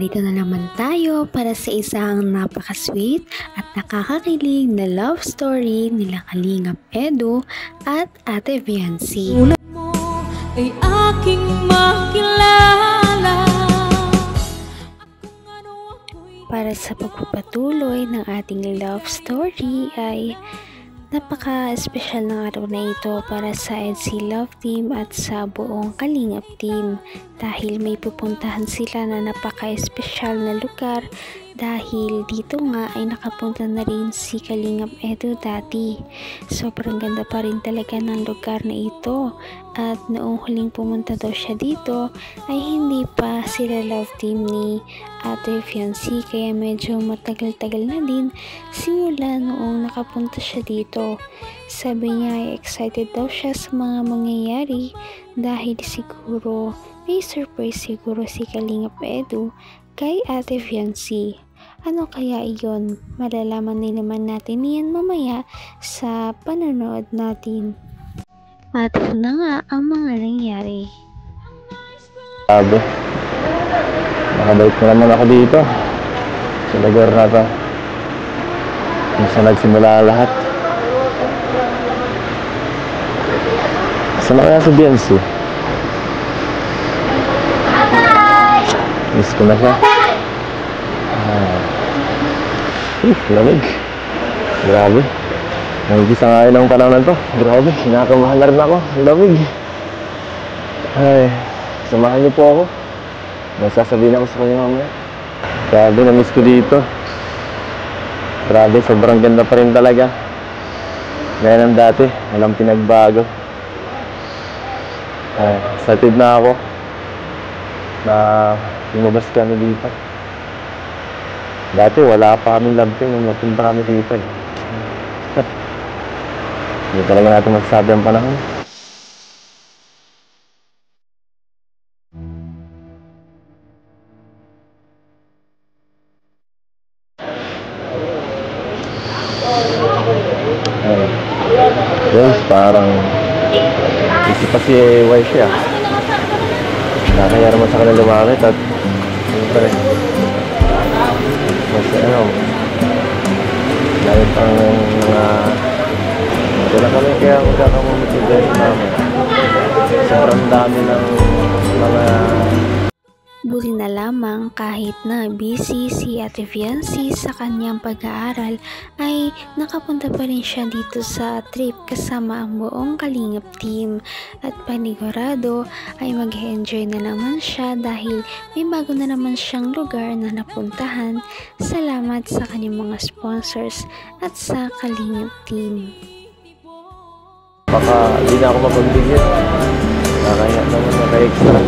narito na naman tayo para sa isang napaka-sweet at nakakakilig na love story nila Kalingap Edu at Ate Viancy. Tulad mo ay aking makilala. Para sa pagpapatuloy ng ating love story ay napaka-espesyal ng araw na ito para sa EDC Love Team at sa buong Kalingap Team dahil may pupuntahan sila na napaka-espesyal na lugar dahil dito nga ay nakapunta na rin si Kalingap Edu dati. Sobrang ganda pa rin talaga ng lugar na ito at noong huling pumunta daw siya dito ay hindi pa sila Love Team ni Ate Viancy kaya medyo matagal-tagal na din simula noong nakapunta siya dito. Sabi niya ay excited daw siya sa mga mangyayari dahil siguro may surprise siguro si Kalingap Edu kay Ate Viancy. Ano kaya iyon? Malalaman din naman natin yan mamaya sa panonood natin. At ito na nga ang mga nangyari. Sabi, nakabalik na naman ako dito sa lugar na to kung saan nagsimula lahat. Saan na kaya si Viancy? Miss ko na siya. Lamig. Grabe. Nangigisa nga yun ang panahon na to. Grabe, sinakamahan na rin ako. Lamig. Ay, samahan niyo po ako. May sasabihin ako sa kanya mamaya. Grabe, na-miss ko dito. Grabe, sobrang ganda pa rin talaga. Gaya ng dati, walang pinagbago. Ay, excited na ako na lumabas kami dito. Dati wala pa kaming love team nung napunta kami dito eh. Hindi talaga natin magsasabi ang panahon. Ay, guys, parang isip pa si wife siya. Nakakaya naman sa kanila lumamit at yun pa rin. Kasi ano, dahil pang wala kami kaya magkakamamit yung guys namin. Sobrang dami ng mga Buti na lamang kahit na busy si Ate Viancy sa kanyang pag-aaral ay nakapunta pa rin siya dito sa trip kasama ang buong Kalingap Team at panigurado ay mag-enjoy na naman siya dahil may bago na naman siyang lugar na napuntahan. Salamat sa kanyang mga sponsors at sa Kalingap Team. baka hindi na ako mapagbigyan. Nakaya naman naka-extra.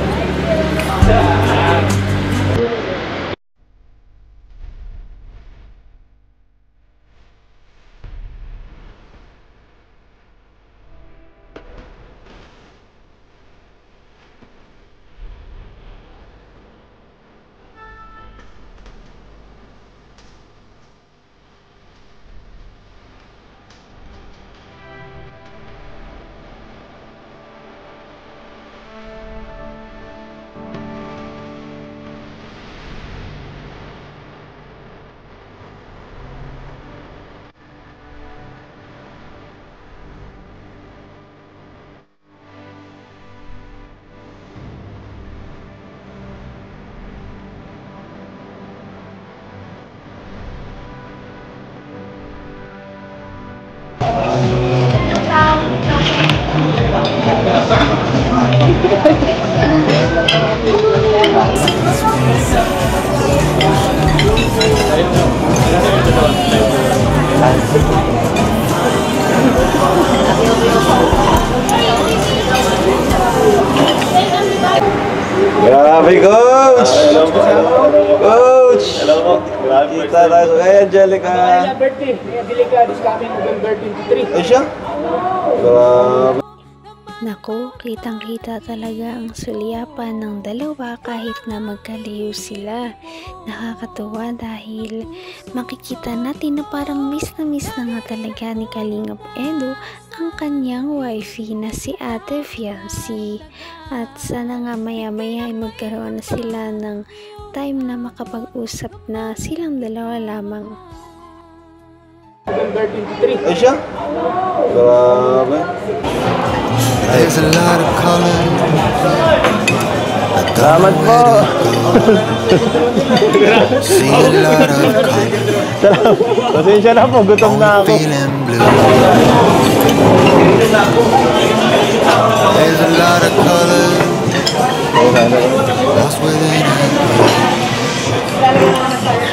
Grabe, Coach! Coach! Kita tayo. Hey, Angelica! Birthday. Angelica, this coming November 23. Ay siya? Grabe. Naku, kitang-kita talaga ang sulyapan ng dalawa kahit na magkalayo sila. Nakakatuwa dahil makikita natin na parang miss na nga talaga ni Kalingap Edu ang kanyang wifey na si Ate Fiancy. At sana nga maya-maya ay magkaroon na sila ng time na makapag-usap na silang dalawa lamang. Ay siya? Grabe. There's a lot of color. Salamat po. See a lot of color. Salamat. Pasensya na po, gutom na ako. Feeling blue. There's a lot of color. Lost within it.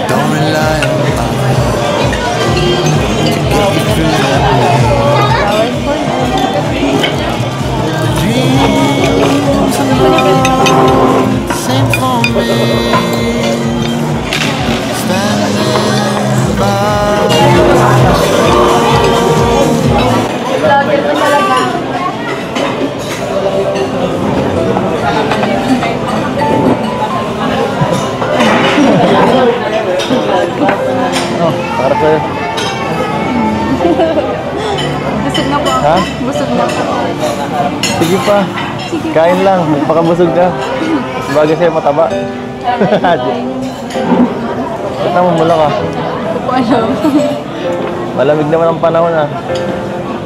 Don't rely on mine to get you through that pain. Dreams and love, same for me. Standing by. Oh, para sa'yo. Busog na po. Ha? Busog na po. Sige pa. Kain lang. Magpakabusog ka. Bagay sa'yo mataba. Ba't namumula ka? Hindi po alam. Malamig naman ang panahon ah.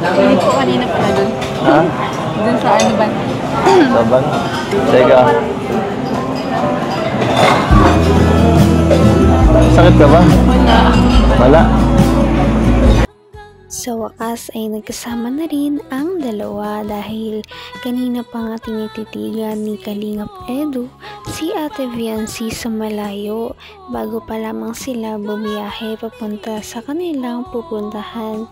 Hindi po kanina pala dun. Ha? Dun sa ano ba? Saban? Teka. Sakit ka ba? Wala. Wala. Sa wakas ay nagkasama na rin ang dalawa dahil kanina pa nga tinititigan ni Kalingap Edu si Ate Fiancy sa malayo bago pa lamang sila bumiyahe papunta sa kanilang pupuntahan.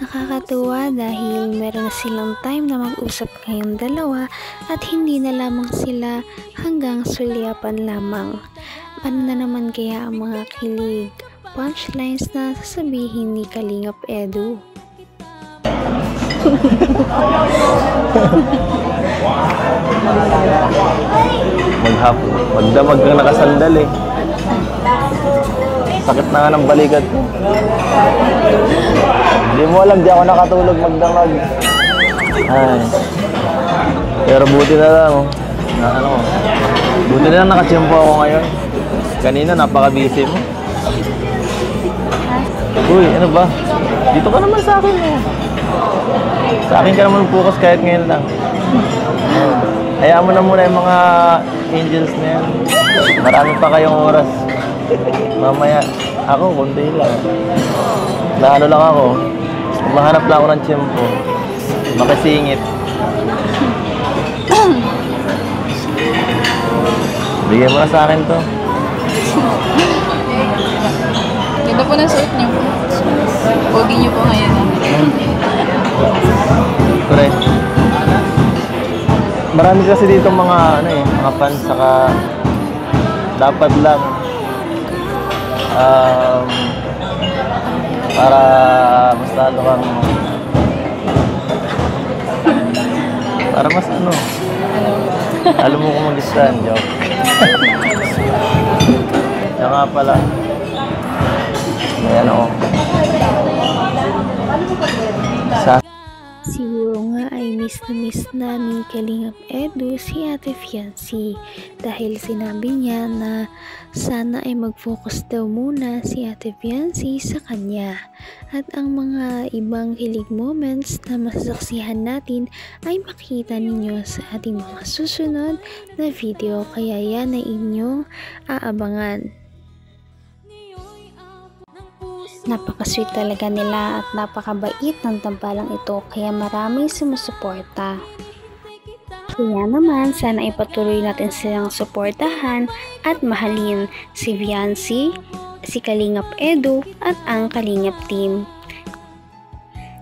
Nakakatuwa dahil meron na silang time na mag-usap kayong dalawa at hindi na lamang sila hanggang sulyapan lamang. Ano na naman kaya ang mga kilig punchlines na sasabihin ni Kalingap Edu? Magdamag kang nakasandal eh. Sakit na nga ng balikat ko. Hindi mo alam, di ako nakatulog magdamag. Ay. Pero buti na lang. Buti na lang nakachimpo ako ngayon. Kanina napaka-busy mo. Uy, ano ba? Dito ka naman sa akin eh. Sa akin ka naman focus kahit ngayon lang. Hayaan mo na muna yung mga angels na yan. Marami pa kayong oras. Mamaya, ako, kundi lang. Naano lang ako. Mahanap lang ako ng tiyempo. Makisingit. Bigyan mo na sa akin to. Ganda po ng suot niyo. Pogi niyo po ngayon. Correct. Marami kasi dito mga mga fans saka dapat lang para mas lalo kang para mas alam mo kung mag-stand, joke. Kaya nga pala ayan ako Siguro nga ay miss na ni Kalingap Edu si Ate Fiancy dahil sinabi niya na sana ay mag-focus daw muna si Ate Fiancy sa kanya at ang mga ibang kilig moments na masasaksihan natin ay makita ninyo sa ating mga susunod na video kaya yan ay inyong aabangan. Napaka-sweet talaga nila at napakabait ng tambalang ito kaya maraming sumusuporta. Kaya naman sana ipatuloy natin silang suportahan at mahalin si Fiancy, si Kalingap Edu at ang Kalingap team.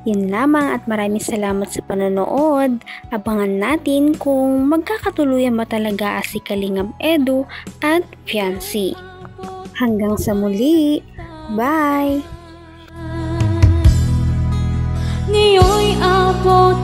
Yun lamang at maraming salamat sa panonood. Abangan natin kung magkakatuluyan ba talaga si Kalingap Edu at Fiancy. Hanggang sa muli! Bye! Ngayon'y abot